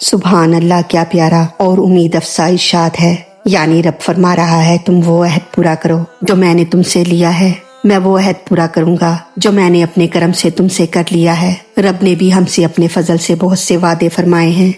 سبحان اللہ، کیا پیارا اور امید افزا ارشاد ہے۔ یعنی رب فرما رہا ہے تم وہ عہد پورا کرو جو میں نے تم سے لیا ہے، میں وہ عہد پورا کروں گا جو میں نے اپنے کرم سے تم سے کر لیا ہے۔ رب نے بھی ہم سے اپنے فضل سے بہت سے وعدے فرمائے ہیں۔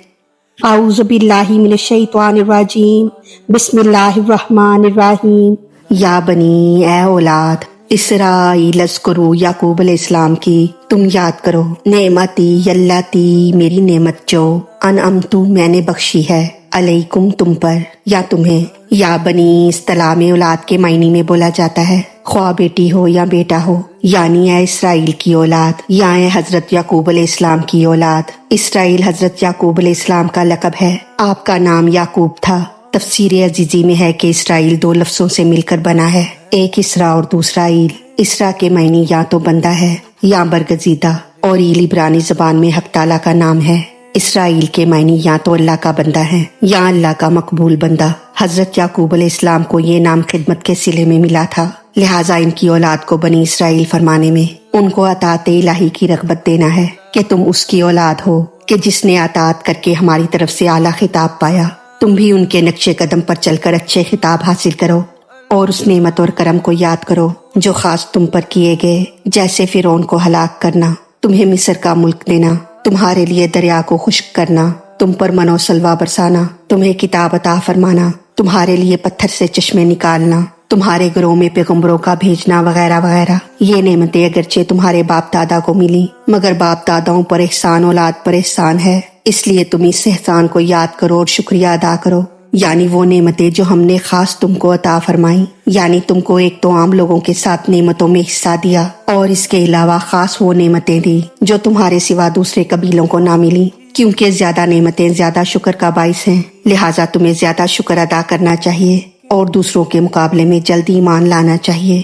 اعوذ باللہ من الشیطان الرجیم، بسم اللہ الرحمن الرحیم۔ یا بنی، اے اولاد اسرائیل، اذکروا یعقوب علیہ السلام کی تم یاد کرو، نعمتی یلاتی میری نعمت جو انعمتو میں نے بخشی ہے، علیکم تم پر یا تمہیں۔ یا بنی اصطلاح میں اولاد کے معنی میں بولا جاتا ہے، خواہ بیٹی ہو یا بیٹا ہو، یعنی اے اسرائیل کی اولاد یا اے حضرت یعقوب علیہ السلام کی اولاد۔ اسرائیل حضرت یعقوب علیہ السلام کا لقب ہے۔ آپ کا نام یعقوب تھا۔ تفسیر عزیزی میں ہے کہ اسرائیل دو لفظوں سے مل کر بنا ہے، ایک اسرا اور دوسرا ایل۔ اسرا کے معنی یا تو بندہ ہے یا برگزیدہ، اور ایل عبرانی زبان میں حق تعالیٰ کا نام ہے۔ اسرائیل کے معنی یا تو اللہ کا بندہ ہے یا اللہ کا مقبول بندہ۔ حضرت یعقوب علیہ السلام کو یہ نام خدمت کے صلے میں ملا تھا، لہٰذا ان کی اولاد کو بنی اسرائیل فرمانے میں ان کو اطاعت الہی کی رغبت دینا ہے کہ تم اس کی اولاد ہو کہ جس نے اطاعت کر کے ہماری طرف سے اعلیٰ خطاب پایا۔ تم بھی ان کے نقش قدم پر چل کر اچھے خطاب حاصل کرو اور اس نعمت اور کرم کو یاد کرو جو خاص تم پر کیے گئے، جیسے فرعون کو ہلاک کرنا، تمہیں مصر کا ملک دینا، تمہارے لیے دریا کو خشک کرنا، تم پر من و سلوہ برسانا، تمہیں کتاب عطا فرمانا، تمہارے لیے پتھر سے چشمے نکالنا، تمہارے گھروں میں پیغمبروں کا بھیجنا، وغیرہ وغیرہ۔ یہ نعمتیں اگرچہ تمہارے باپ دادا کو ملی، مگر باپ داداؤں پر احسان اولاد پر احسان ہے، اس لیے تم اس احسان کو یاد کرو اور شکریہ ادا کرو۔ یعنی وہ نعمتیں جو ہم نے خاص تم کو عطا فرمائیں، یعنی تم کو ایک تو عام لوگوں کے ساتھ نعمتوں میں حصہ دیا، اور اس کے علاوہ خاص وہ نعمتیں دی جو تمہارے سوا دوسرے قبیلوں کو نہ ملی، کیونکہ زیادہ نعمتیں زیادہ شکر کا باعث ہیں، لہٰذا تمہیں زیادہ شکر ادا کرنا چاہیے اور دوسروں کے مقابلے میں جلدی ایمان لانا چاہیے۔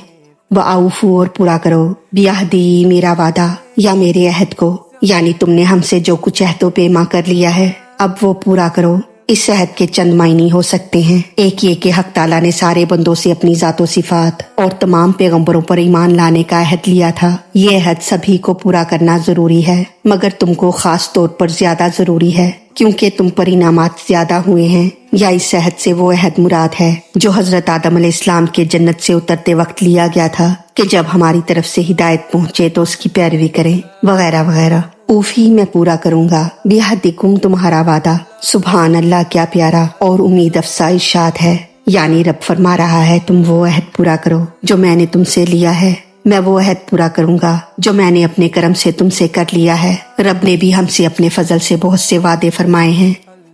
وَأَوْفُوا اور پورا کرو، بِعَہْدِی میرا وعدہ یا میرے عہد کو، یعنی تم نے ہم سے جو کچھ عہد و پیما کر لیا ہے اب وہ پورا کرو۔ اس عہد کے چند معنی ہو سکتے ہیں، ایک یہ کہ حق تعالیٰ نے سارے بندوں سے اپنی ذات و صفات اور تمام پیغمبروں پر ایمان لانے کا عہد لیا تھا۔ یہ عہد سبھی کو پورا کرنا ضروری ہے، مگر تم کو خاص طور پر زیادہ ضروری ہے کیونکہ تم پر انعامات زیادہ ہوئے ہیں۔ یا اس عہد سے وہ عہد مراد ہے جو حضرت آدم علیہ السلام کے جنت سے اترتے وقت لیا گیا تھا کہ جب ہماری طرف سے ہدایت پہنچے تو اس کی پیروی کریں، وغیرہ وغیرہ۔ اوفی میں پورا کروں گا، بیہدکم تمہارا وعدہ۔ سبحان اللہ، کیا پیارا اور امید افزا ارشاد ہے۔ یعنی رب فرما رہا ہے تم وہ عہد پورا کرو جو میں نے تم سے لیا ہے، میں وہ عہد پورا کروں گا جو میں نے اپنے کرم سے تم سے کر لیا ہے۔ رب نے بھی ہم سے اپنے فضل سے بہت سے وعدے فرمائے ہیں۔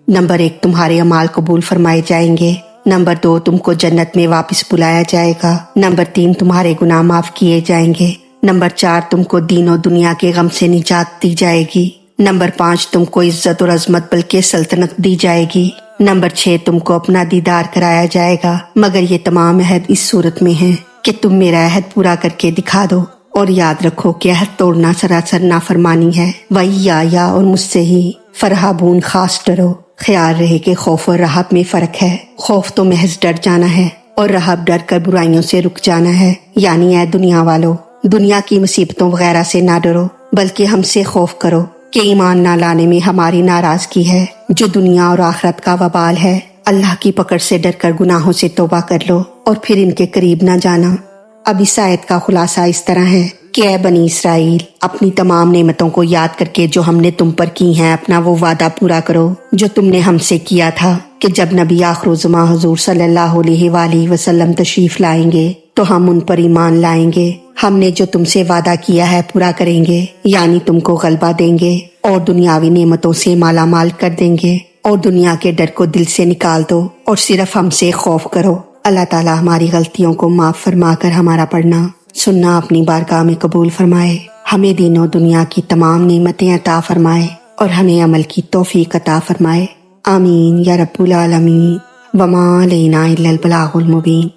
نمبر 1، تمہارے اعمال قبول فرمائے جائیں گے۔ نمبر 2، تم کو جنت میں واپس بلایا جائے گا۔ نمبر 3، تمہارے گناہ معاف کیے جائیں گے۔ نمبر 4، تم کو دین و دنیا کے غم سے نجات دی جائے گی۔ نمبر 5، تم کو عزت اور عظمت بلکہ سلطنت دی جائے گی۔ نمبر 6، تم کو اپنا دیدار کرایا جائے گا، مگر یہ تمام عہد اس صورت میں ہیں کہ تم میرا عہد پورا کر کے دکھا دو، اور یاد رکھو کہ عہد توڑنا سراسر نافرمانی ہے۔ وَإِيَّايَ اور مجھ سے ہی فَارْهَبُونِ خاص ڈرو۔ خیال رہے کہ خوف اور رہب میں فرق ہے۔ خوف تو محض ڈر جانا ہے اور رہب ڈر کر برائیوں سے رک جانا ہے۔ یعنی اے دنیا والو، دنیا کی مصیبتوں وغیرہ سے نہ ڈرو، بلکہ ہم سے خوف کرو کہ ایمان نہ لانے میں ہماری ناراضگی ہے جو دنیا اور آخرت کا وبال ہے۔ اللہ کی پکڑ سے ڈر کر گناہوں سے توبہ کر لو اور پھر ان کے قریب نہ جانا۔ اب اس آیت کا خلاصہ اس طرح ہے کہ اے بنی اسرائیل، اپنی تمام نعمتوں کو یاد کر کے جو ہم نے تم پر کی ہیں اپنا وہ وعدہ پورا کرو جو تم نے ہم سے کیا تھا کہ جب نبی آخر الزماں حضور صلی اللہ علیہ وآلہ وسلم تشریف لائیں گے تو ہم ان پر ایمان لائیں گے۔ ہم نے جو تم سے وعدہ کیا ہے پورا کریں گے، یعنی تم کو غلبہ دیں گے اور دنیاوی نعمتوں سے مالا مال کر دیں گے، اور دنیا کے ڈر کو دل سے نکال دو اور صرف ہم سے خوف کرو۔ اللہ تعالیٰ ہماری غلطیوں کو معاف فرما کر ہمارا پڑھنا سننا اپنی بارگاہ میں قبول فرمائے، ہمیں دین و دنیا کی تمام نعمتیں عطا فرمائے اور ہمیں عمل کی توفیق عطا فرمائے۔ آمین یا رب العالمین۔ وما علینا الا البلاغ المبین۔